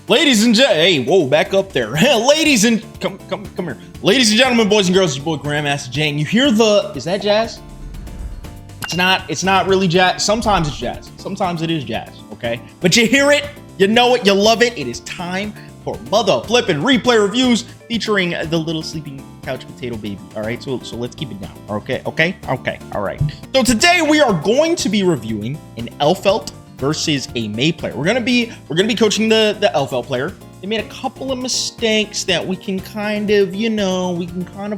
Ladies and hey, whoa, back up there. Ladies and come here. Ladies and gentlemen, boys and girls, it's your boy GrandmastaJ. And you hear is that jazz? It's not really jazz. Sometimes it's jazz. Sometimes it is jazz, okay? But you hear it, you know it, you love it. It is time for mother flipping replay reviews featuring the little sleeping couch potato baby. All right, so let's keep it down. Okay, all right. So today we are going to be reviewing an LFelt versus a May player. We're gonna be coaching the LFelt player. They made a couple of mistakes that we can kind of,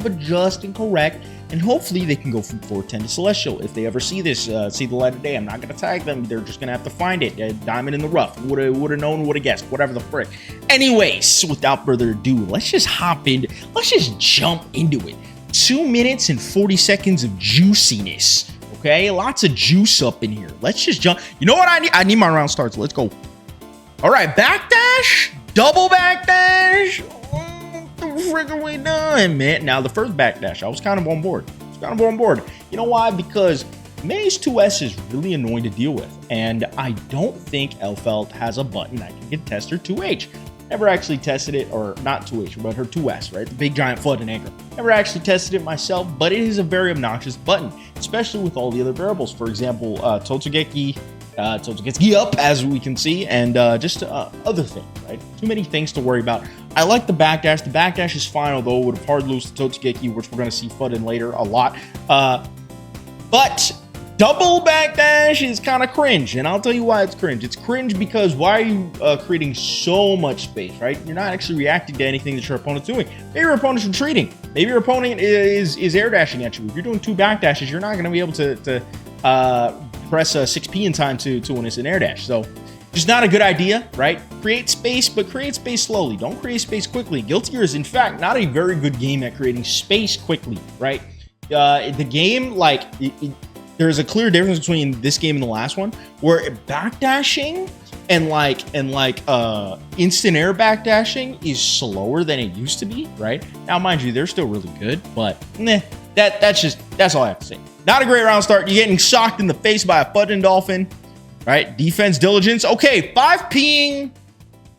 adjust and correct, and hopefully they can go from 410 to Celestial. If they ever see this, see the light of day, I'm not gonna tag them. They're just gonna have to find it. Diamond in the rough. Woulda known, woulda guessed. Whatever the frick. Anyways, without further ado, let's just hop in. Let's just jump into it. 2 minutes and 40 seconds of juiciness. Okay, lots of juice up in here. Let's just jump. You know what I need? I need my round starts. Let's go. All right, backdash, double backdash. What the frick are we done, man? Now the first backdash, I was kind of on board. You know why? Because May's 2S is really annoying to deal with, and I don't think LFelt has a button that can get test her 2H. Never actually tested it, or not 2H, but her 2S, right? The big giant flood and anchor. Never actually tested it myself, but it is a very obnoxious button, especially with all the other variables. For example, Totsugeki up, as we can see, and just other things, right? Too many things to worry about. I like the backdash. The backdash is fine, although it would have hard lose to Totsugeki, which we're going to see FUD in later a lot. But double backdash is kind of cringe, and I'll tell you why it's cringe. It's cringe because why are you creating so much space, right? You're not actually reacting to anything that your opponent's doing. Maybe your opponent's retreating. Maybe your opponent is air dashing at you. If you're doing 2 backdashes, you're not going to be able to press a 6P in time to an instant air dash. So just not a good idea, right? Create space, but create space slowly. Don't create space quickly. Guilty Gear is, in fact, not a very good game at creating space quickly, right? The game, there's a clear difference between this game and the last one, where backdashing and instant air backdashing is slower than it used to be, right? Now, mind you, they're still really good, but that's all I have to say. Not a great round start. You're getting shocked in the face by a FUD and dolphin, right? Defense diligence. Okay, 5P'ing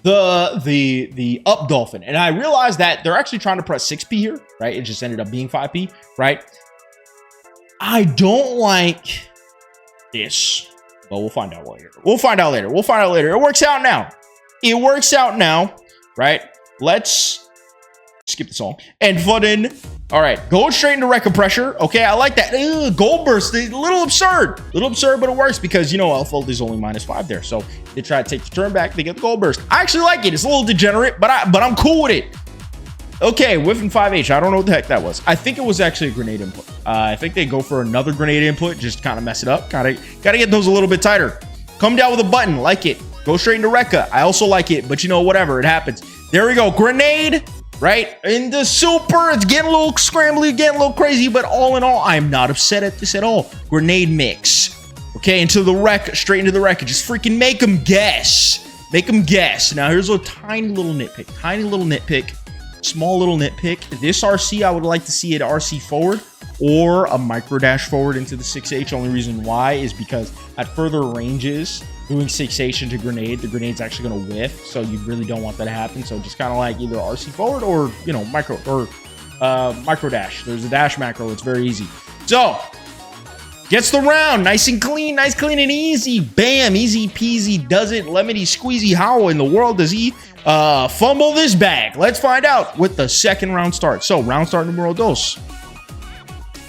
the up dolphin, and I realized that they're actually trying to press 6P here, right? It just ended up being 5P, right? I don't like this, but we'll find out later. We'll find out later. It works out now, right? Let's skip the song and FUD in. All right, going straight into record pressure. Okay, I like that. Gold burst, a little absurd, but it works because, LFelt is only -5 there. So they try to take the turn back, they get the gold burst. I actually like it. It's a little degenerate, but I'm cool with it. Okay, whiff and 5H. I don't know what the heck that was. I think it was actually a grenade input. I think they go for another grenade input, just kind of mess it up. Gotta get those a little bit tighter. Come down with a button, like it. Go straight into Rekka. I also like it, but whatever, it happens. There we go, grenade. Right? In the super, it's getting a little scrambly, getting a little crazy, but all in all, I'm not upset at this at all. Grenade mix. Okay, into the wreck, straight into the wreck. Just freaking make them guess. Now, here's a tiny little nitpick. Small little nitpick. This RC, I would like to see it RC forward or a micro dash forward into the 6H. Only reason why is because at further ranges, doing 6H into grenade, the grenade's actually going to whiff, so you really don't want that to happen. So just kind of like either RC forward or, micro dash. There's a dash macro. It's very easy. So, gets the round. Nice and clean and easy. Bam, easy peasy, does it. Lemony squeezy. How in the world does he fumble this bag? Let's find out with the second round start. So, round start numero dos.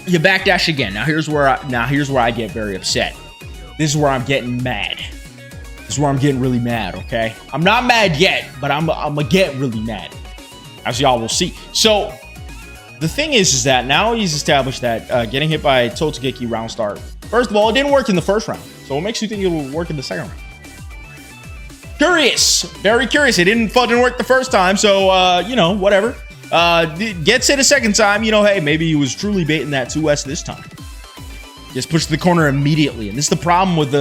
You backdash again. Now here's where I get very upset. This is where I'm getting mad. This is where I'm getting really mad, okay? I'm not mad yet, but I'm gonna get really mad, as y'all will see. So the thing is that now he's established that getting hit by Totsugeki round start. First of all, it didn't work in the first round. So what makes you think it will work in the second round? Curious, very curious. It didn't fucking work the first time, so whatever. Gets hit a second time, hey, maybe he was truly baiting that 2S this time. Just push the corner immediately, and this is the problem with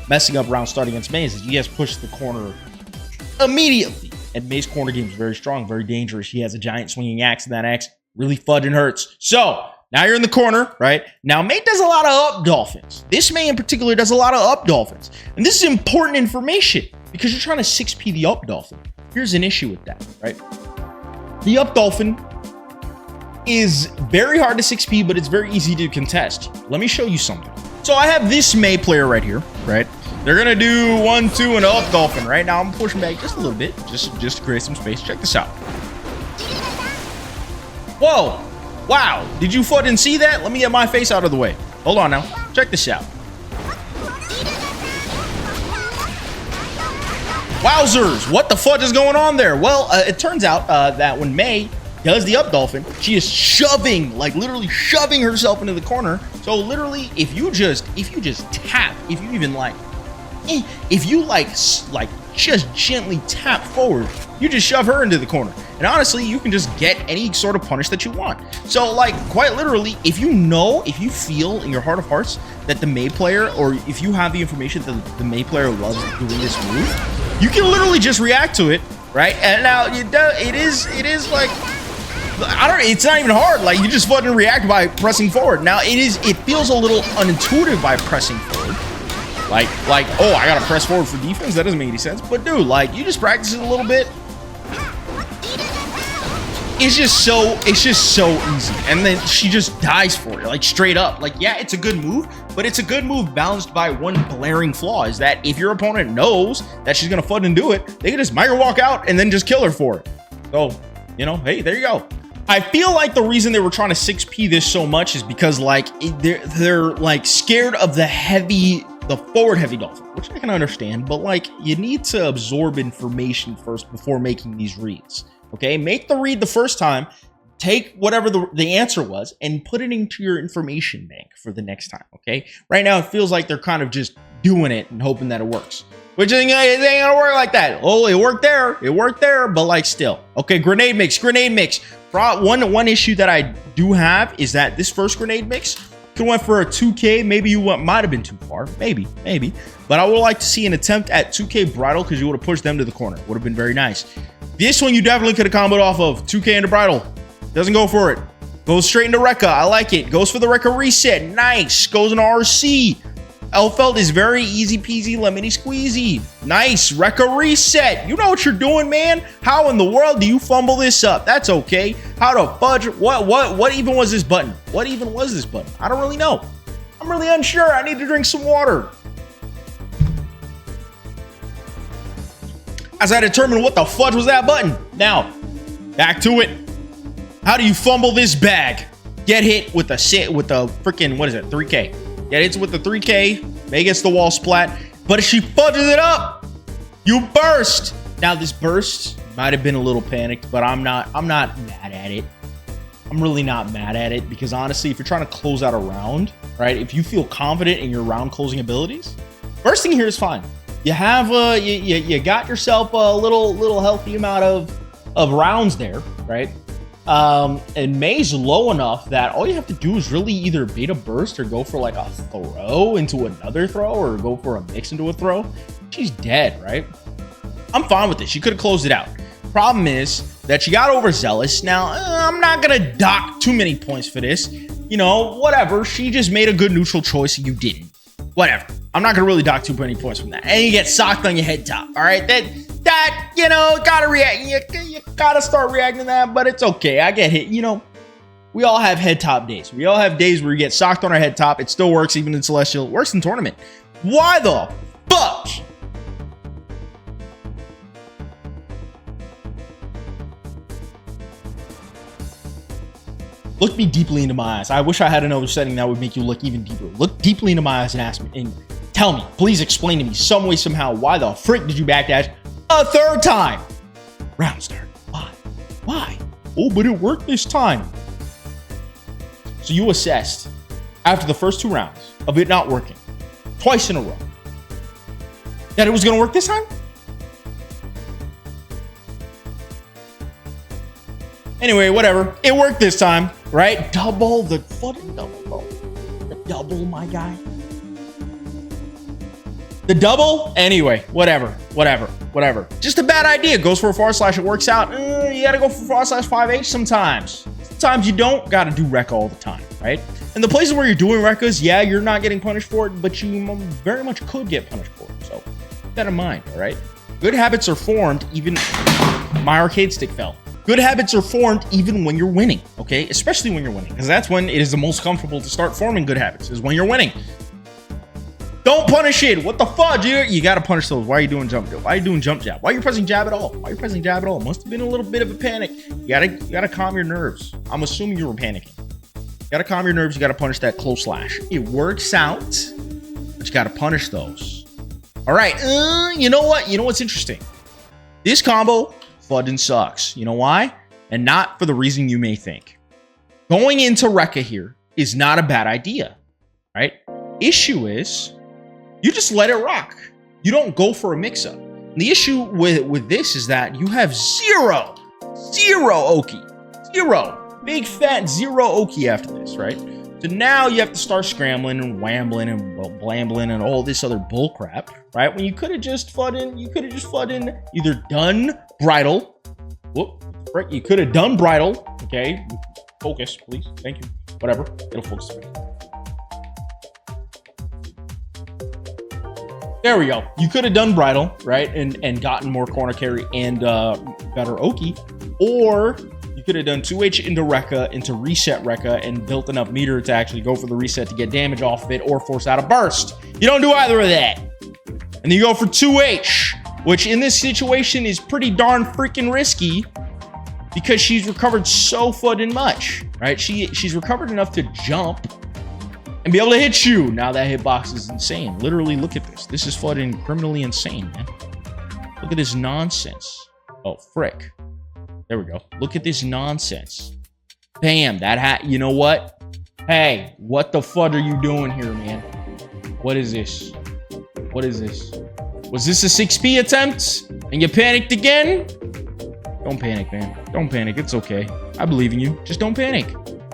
messing up round start against Maze, is you just push the corner immediately. And Maze's corner game is very strong, very dangerous. He has a giant swinging axe, and that axe really FUD and hurts. So now you're in the corner, right? Now May does a lot of up dolphins. This May in particular does a lot of up dolphins, and this is important information. because you're trying to 6P the up dolphin. Here's an issue with that, right? The up dolphin is very hard to 6P, but it's very easy to contest. Let me show you something. So I have this Mei player right here, right? They're gonna do 1, 2, and up dolphin, right? Now I'm pushing back just a little bit, just to create some space. Check this out. Whoa, wow, did you fucking see that? Let me get my face out of the way. Hold on now, check this out. Wowzers, what the fuck is going on there? Well, it turns out that when Mei does the up dolphin, she is shoving, like literally shoving herself into the corner. So literally, if you just tap, if you even like, if you like just gently tap forward, you just shove her into the corner. And honestly, you can just get any sort of punish that you want. So like quite literally, if you feel in your heart of hearts that the Mei player, or if you have the information that the Mei player loves doing this move, you can literally just react to it, right? And now it is like, it's not even hard. Like you just fucking react by pressing forward. Now it feels a little unintuitive by pressing forward. Like, oh, I gotta press forward for defense? That doesn't make any sense. But dude, like you just practice it a little bit. It's just so easy. And then she just dies for it, like straight up. Like, yeah, it's a good move, but it's a good move balanced by one glaring flaw, is that if your opponent knows that she's gonna fucking do it, they can just micro walk out and then just kill her for it. So, you know, hey, there you go. I feel like the reason they were trying to 6P this so much is because like they're like scared of the forward heavy dolphin, which I can understand, but like you need to absorb information first before making these reads. Okay, make the read the first time, take whatever the answer was and put it into your information bank for the next time. Okay, right now it feels like they're kind of just doing it and hoping that it works, which ain't gonna work like that. Oh, it worked there, but like still. Okay, grenade mix. One issue that I do have is that this first grenade mix could went for a 2K. Maybe you might have been too far, maybe, but I would like to see an attempt at 2K bridle, because you would have pushed them to the corner. Would have been very nice. This one you definitely could have comboed off of 2K into bridle. Doesn't go for it. Goes straight into Rekka. I like it. Goes for the Rekka reset. Nice. Goes into RC. Elfeld is very easy peasy lemony squeezy. Nice. Rekka reset. You know what you're doing, man. How in the world do you fumble this up? That's okay. How to fudge? What even was this button? What even was this button? I don't really know. I'm really unsure. I need to drink some water. As I determine what the fudge was that button. Now, back to it. How do you fumble this bag? Get hit with a freaking, what is it, 3K. Get hit with the 3K. May gets the wall splat. But if she fudges it up, you burst. Now this burst might have been a little panicked, but I'm not mad at it. I'm really not mad at it, because honestly, if you're trying to close out a round, right? If you feel confident in your round closing abilities, bursting here is fine. You have you got yourself a little healthy amount of rounds there, right? And Mei's low enough that all you have to do is really either bait a burst or go for like a throw into another throw, or go for a mix into a throw. She's dead, right? I'm fine with this. She could have closed it out. Problem is that she got overzealous. Now, I'm not gonna dock too many points for this. You know, whatever. She just made a good neutral choice and you didn't. Whatever. I'm not gonna really dock too many points from that. And you get socked on your head top. All right, that you know, gotta react. You gotta start reacting to that, but it's okay. I get hit. You know, we all have head top days. We all have days where we get socked on our head top. It still works, even in Celestial. It works in tournament. Why the fuck? Look me deeply into my eyes. I wish I had another setting that would make you look even deeper. Look deeply into my eyes and ask me, and tell me, please explain to me some way, somehow, why the frick did you backdash a third time? Round start. Why? Oh, but it worked this time. So you assessed after the first 2 rounds of it not working twice in a row that it was going to work this time? Anyway, whatever. It worked this time, right? Double the fucking double, bro. The double, my guy. The double? Anyway, whatever. Just a bad idea. Goes for a forward slash. It works out. You gotta go for forward slash 5H sometimes. Sometimes you don't gotta do Rekka all the time, right? And the places where you're doing Rekkas, yeah, you're not getting punished for it, but you very much could get punished for it. So keep that in mind, all right? Good habits are formed even... My arcade stick fell. Good habits are formed even when you're winning, okay? Especially when you're winning, because that's when it is the most comfortable to start forming good habits, is when you're winning. Don't punish it. What the fudge? You got to punish those. Why are you doing jump jab? Why are you doing jump jab? Why are you pressing jab at all? Why are you pressing jab at all? Must have been a little bit of a panic. You gotta calm your nerves. I'm assuming you were panicking. You gotta calm your nerves. You gotta punish that close slash. It works out, but you gotta punish those. All right. You know what? You know what's interesting? This combo fucking sucks. You know why? And not for the reason you may think. Going into Rekka here is not a bad idea, right? Issue is, you just let it rock. You don't go for a mix-up. The issue with this is that you have zero Oki. Zero. Big fat zero Oki after this, right? So now you have to start scrambling and wambling and blambling and all this other bullcrap, right? When you could have just either done bridle. Whoop, frick, you could have done bridle. Okay, focus, please. Thank you. Whatever, it'll focus. There we go. You could have done bridle, right? And gotten more corner carry and better Oki. Or you could have done 2H into Rekka, into reset Rekka, and built enough meter to actually go for the reset to get damage off of it or force out a burst. You don't do either of that. And then you go for 2H, which in this situation is pretty darn freaking risky because she's recovered so fucking much, right? She's recovered enough to jump and be able to hit you. Now that hitbox is insane. Literally, look at this. This is fucking criminally insane, man. Look at this nonsense. Oh, frick. There we go. Look at this nonsense. Bam, that hat. You know what? Hey, what the fuck are you doing here, man? What is this? What is this? Was this a 6P attempt and you panicked again? Don't panic, man. Don't panic. It's okay. I believe in you. Just don't panic.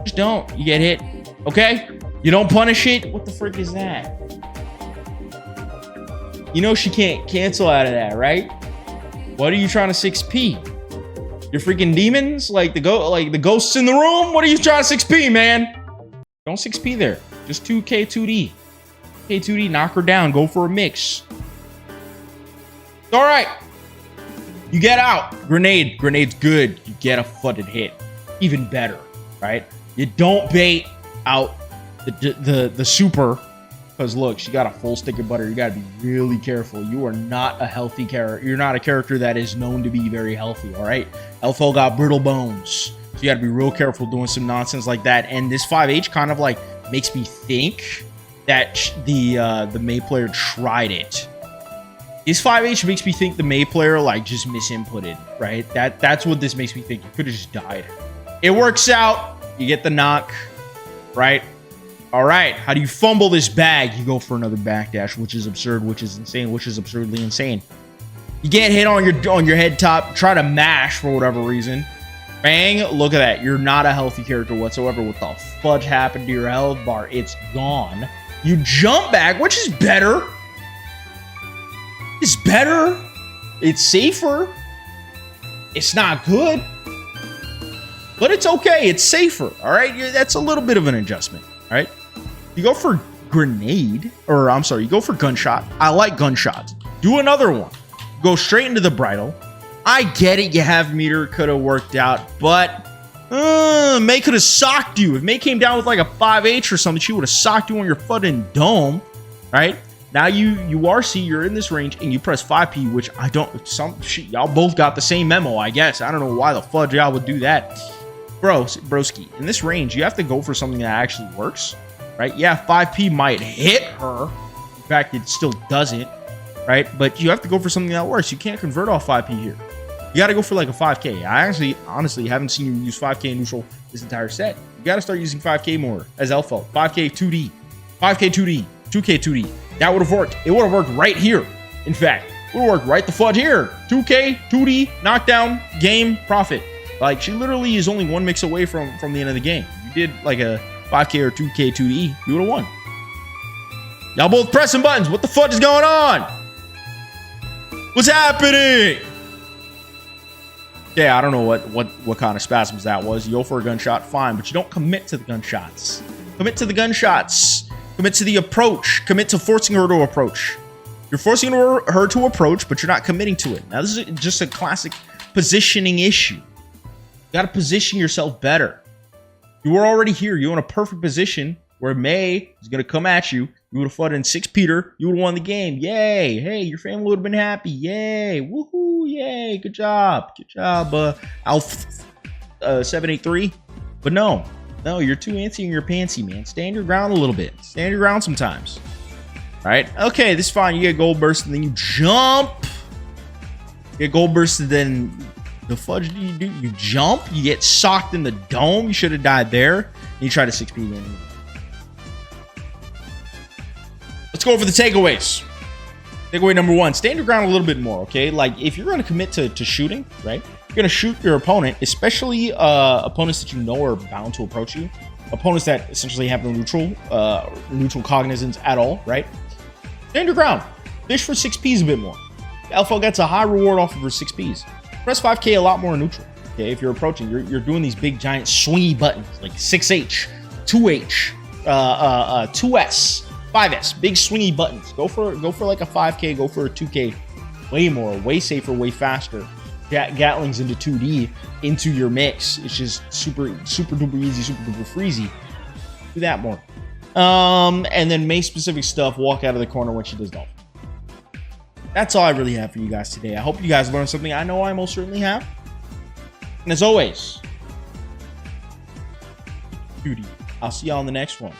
Just don't. You get hit. Okay? You don't punish it? What the frick is that? You know she can't cancel out of that, right? What are you trying to 6P? Your freaking demons? Like the ghosts in the room? What are you trying to 6P, man? Don't 6P there. Just 2K 2D. K2D, knock her down. Go for a mix. All right. You get out. Grenade. Grenade's good. You get a fucking hit. Even better, right? You don't bait out the super, because look, she got a full stick of butter. You got to be really careful. You are not a healthy character. You're not a character that is known to be very healthy, all right? LFL got brittle bones, so you got to be real careful doing some nonsense like that. And this 5H kind of like makes me think that the Mei player tried it. This 5H makes me think the Mei player like just misinputted, right? That's what this makes me think. You could have just died. It works out. You get the knock, right? All right, how do you fumble this bag? You go for another backdash, which is absurd, which is insane, which is absurdly insane. You get hit on your head top, try to mash for whatever reason. Bang, look at that. You're not a healthy character whatsoever. What the fudge happened to your health bar? It's gone. You jump back, which is better. It's better. It's safer. It's not good. But it's okay. It's safer. All right? That's a little bit of an adjustment. All right? You go for grenade. Or, I'm sorry. You go for gunshot. I like gunshots. Do another one. Go straight into the bridle. I get it. You have meter. Could have worked out. But Mei could have socked you. If Mei came down with like a 5H or something, she would have socked you on your fucking dome. Right? Now you RC, you're in this range, and you press 5P, which I don't... y'all both got the same memo, I guess. I don't know why the fudge y'all would do that. Broski, in this range, you have to go for something that actually works, right? Yeah, 5P might hit her. In fact, it still doesn't, right? But you have to go for something that works. You can't convert off 5P here. You got to go for like a 5K. I honestly haven't seen you use 5K in neutral this entire set. You got to start using 5K more as Elfo. 5K 2D, 5K 2D, 2K 2D. That would have worked. It would have worked right here. In fact, it would have worked right the fudge here. 2K, 2D, knockdown, game, profit. Like, she literally is only one mix away from the end of the game. If you did like a 5K or 2K 2D, you would have won. Y'all both pressing buttons. What the fudge is going on? What's happening? Yeah, I don't know what kind of spasms that was. You go for a gunshot, fine, but you don't commit to the gunshots. Commit to the gunshots. Commit to the approach. Commit to forcing her to approach. You're forcing her to approach, but you're not committing to it. Now, this is just a classic positioning issue. You got to position yourself better. You were already here. You're in a perfect position where May is going to come at you. You would have fought in 6 Peter. You would have won the game. Yay. Hey, your family would have been happy. Yay. Woohoo. Yay. Good job. Good job, Alf 783. But no, you're too antsy in your pantsy, man. Stand your ground a little bit. Stand your ground sometimes. All right. Okay, this is fine. You get gold burst, and then you jump. You get gold burst, and then the fudge do you do? You jump. You get socked in the dome. You should have died there. And you try to 6P again. Let's go over the takeaways. Takeaway number 1, stand your ground a little bit more, okay? Like, if you're going to commit to shooting, right? You're going to shoot your opponent, especially opponents that you know are bound to approach you. Opponents that essentially have no neutral cognizance at all, right? Stand your ground. Fish for 6Ps a bit more. Alpha gets a high reward off of her 6Ps. Press 5K a lot more neutral, okay? If you're approaching, you're doing these big, giant, swingy buttons, like 6H, 2H, 2S, 5S, big swingy buttons. Go for like a 5K, go for a 2K, way more, way safer, way faster. Gatlings into 2D into your mix. It's just super duper easy, super duper freezy. Do that more. And then May specific stuff, walk out of the corner when she does dolphin. That's all I really have for you guys today. I hope you guys learned something. I know I most certainly have. And as always, beauty. I'll see y'all on the next one.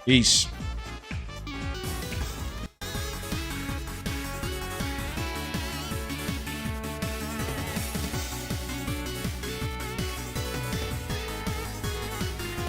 Peace.